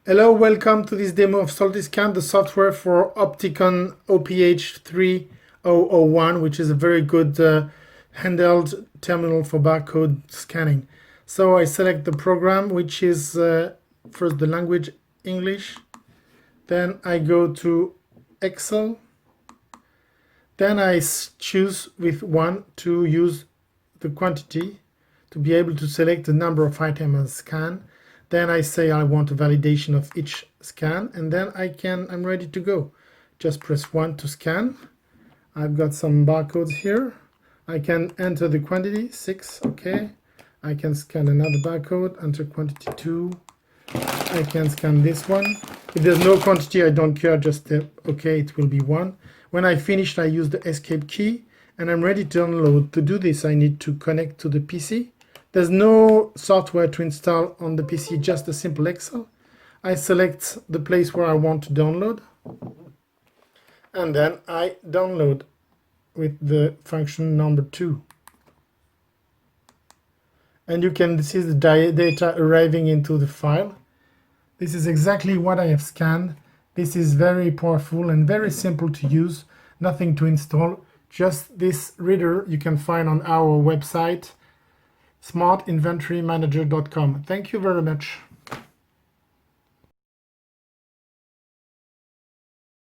Hello, welcome to this demo of SOLTISCAN, the software for OPTICON OPH3001, which is a very good handheld terminal for barcode scanning. So I select the program, which is first the language English, then I go to Excel, then I choose with 1 to use the quantity to be able to select the number of items as scan. Then I say I want a validation of each scan, and then I'm ready to go. Just press 1 to scan. I've got some barcodes here. I can enter the quantity, 6, okay. I can scan another barcode, enter quantity 2. I can scan this one. If there's no quantity, I don't care, just okay, it will be 1. When I finished, I use the escape key, and I'm ready to download. To do this, I need to connect to the PC. There's no software to install on the PC, just a simple Excel. I select the place where I want to download, and then I download with the function number 2. And you can see the data arriving into the file. This is exactly what I have scanned. This is very powerful and very simple to use, nothing to install, just this reader you can find on our website, smartinventorymanager.com. Thank you very much.